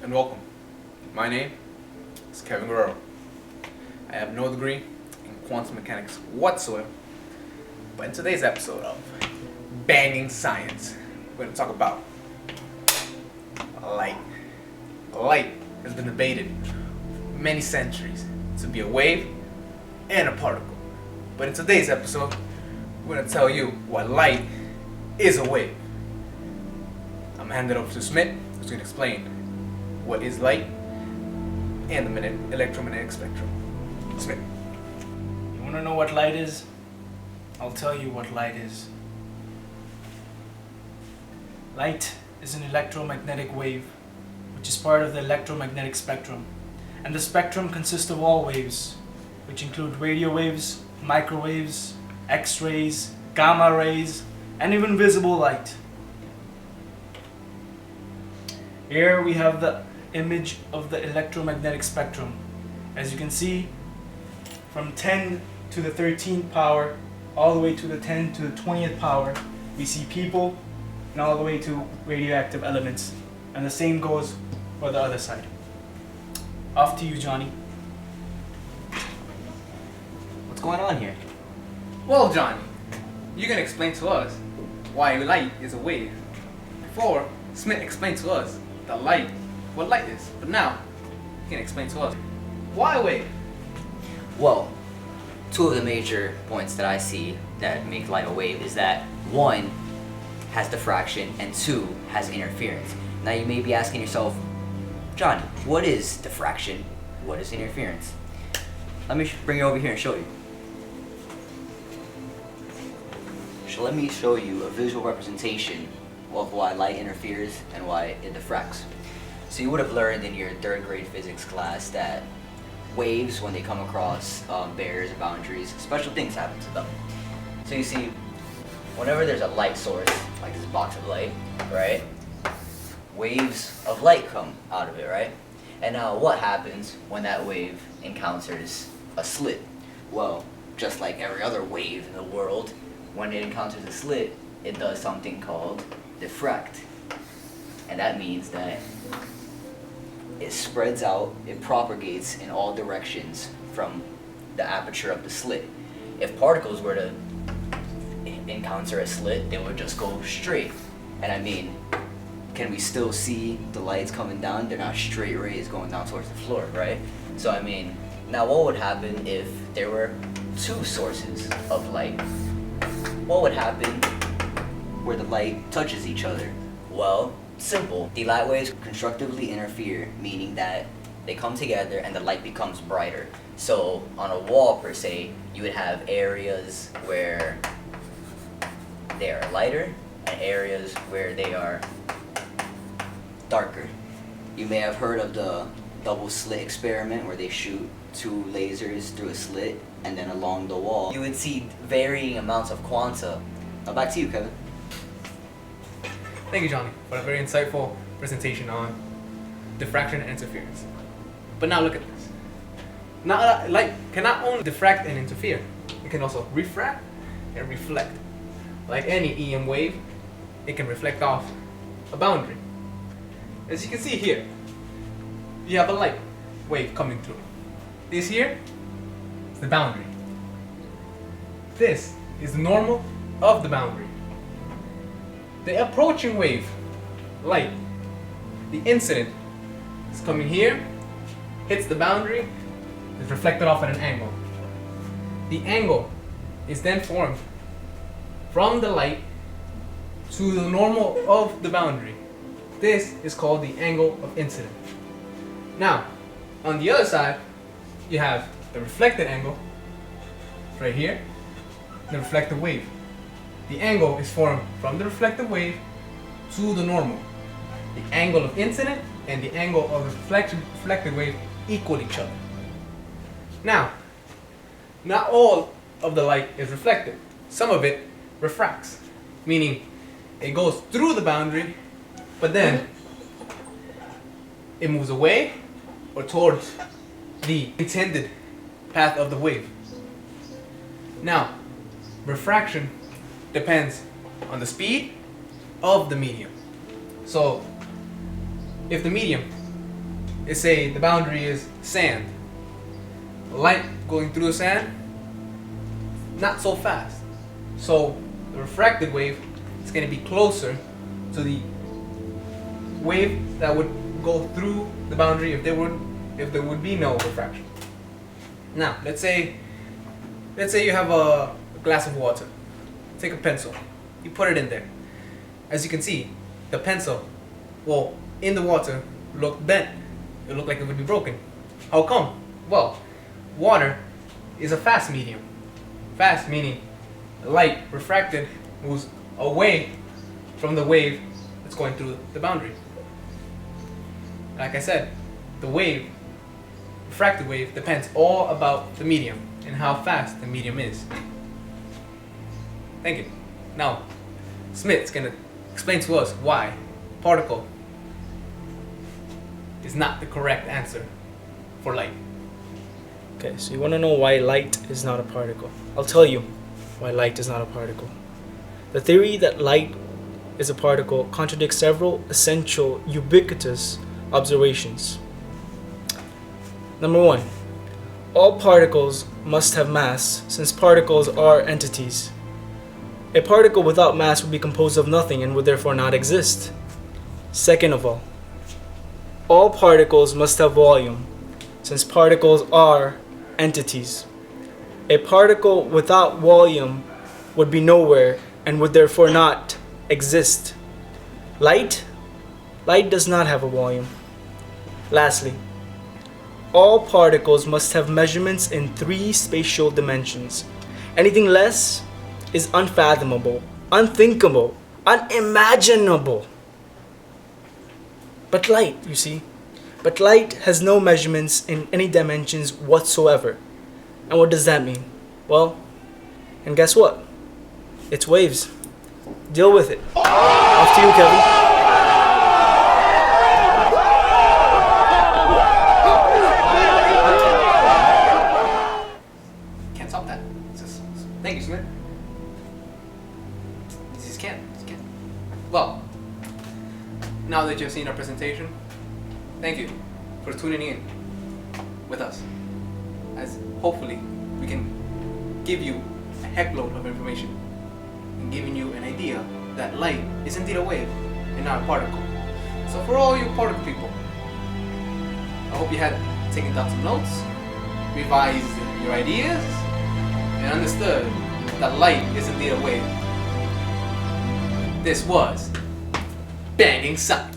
and welcome. My name is Kevin Guerrero. I have no degree in quantum mechanics whatsoever, but in today's episode of Banging Science, we're going to talk about light. Light has been debated for many centuries to be a wave and a particle, but in today's episode, we're going to tell you why light is a wave. I'm going to hand it over to Smit, who's going to explain what is light and the electromagnetic spectrum. Smit. You want to know what light is? I'll tell you what light is. Light is an electromagnetic wave, which is part of the electromagnetic spectrum. And the spectrum consists of all waves, which include radio waves, microwaves, X-rays, gamma rays, and even visible light. Here we have the image of the electromagnetic spectrum. As you can see, from 10 to the 13th power, all the way to the 10 to the 20th power, we see people, and all the way to radioactive elements. And the same goes for the other side. Off to you, Johnny. What's going on here? Well, Johnny, you're going to explain to us why light is a wave. Before, Smith explained to us what light is. But now, you can explain to us why a wave. Well, two of the major points that I see that make light a wave is that one has diffraction and two has interference. Now you may be asking yourself, Johnny, what is diffraction? What is interference? Let me bring it over here and show you. So let me show you a visual representation of why light interferes and why it diffracts. So you would have learned in your 3rd grade physics class that waves, when they come across barriers or boundaries, special things happen to them. So you see, whenever there's a light source, like this box of light, right, waves of light come out of it, right? And now what happens when that wave encounters a slit? Well, just like every other wave in the world, when it encounters a slit, it does something called diffract. And that means that it spreads out, it propagates in all directions from the aperture of the slit. If particles were to encounter a slit, they would just go straight. And I mean, can we still see the lights coming down? They're not straight rays going down towards the floor, right? So I mean, now what would happen if there were two sources of light? What would happen where the light touches each other? Well, simple. The light waves constructively interfere, meaning that they come together and the light becomes brighter. So on a wall per se, you would have areas where they are lighter and areas where they are darker. You may have heard of the double slit experiment where they shoot 2 lasers through a slit and then along the wall you would see varying amounts of quanta. Back to you, Kevin. Thank you, Johnny, for a very insightful presentation on diffraction and interference. But now look at this. Now, light can not only diffract and interfere, it can also refract and reflect. Like any EM wave, it can reflect off a boundary. As you can see here, you have a light wave coming through. This here is the boundary. This is the normal of the boundary. The approaching wave, light, the incident is coming here, hits the boundary, is reflected off at an angle. The angle is then formed from the light to the normal of the boundary. This is called the angle of incident. Now, on the other side, you have the reflected angle, right here, the reflected wave. The angle is formed from the reflected wave to the normal. The angle of incident and the angle of the reflected wave equal each other. Now, not all of the light is reflected. Some of it refracts, meaning it goes through the boundary, but then it moves away or towards the intended path of the wave. Now, refraction depends on the speed of the medium. So, if the medium let's say the boundary is sand. Light going through the sand, not so fast. So the refracted wave is going to be closer to the wave that would go through the boundary if there would be no refraction. Now, let's say you have a glass of water. Take a pencil. You put it in there. As you can see, the pencil, well, in the water, looked bent. It looked like it would be broken. How come? Well, water is a fast medium. Fast meaning light refracted moves away from the wave that's going through the boundary. Like I said, the wave, refracted wave, depends all about the medium and how fast the medium is. Thank you. Now, Smit's gonna explain to us why particle is not the correct answer for light. Okay, so you want to know why light is not a particle. I'll tell you why light is not a particle. The theory that light is a particle contradicts several essential, ubiquitous observations. Number one, all particles must have mass, since particles are entities. A particle without mass would be composed of nothing and would therefore not exist. Second of all particles must have volume, since particles are entities. A particle without volume would be nowhere and would therefore not exist. Light does not have a volume. Lastly, all particles must have measurements in 3 spatial dimensions. Anything less is unfathomable, unthinkable, unimaginable. But light, you see, has no measurements in any dimensions whatsoever. And what does that mean? Well, and guess what? It's waves. Deal with it. Off to you, Kevin. Can't stop that. Thank you, Smit. You just can't. Well, now that you've seen our presentation, thank you for tuning in with us. As hopefully we can give you a heckload of information and giving you an idea that light is indeed a wave and not a particle. So for all you particle people, I hope you had taken down some notes, revised your ideas, and understood that light is indeed a wave. This was Banging Science.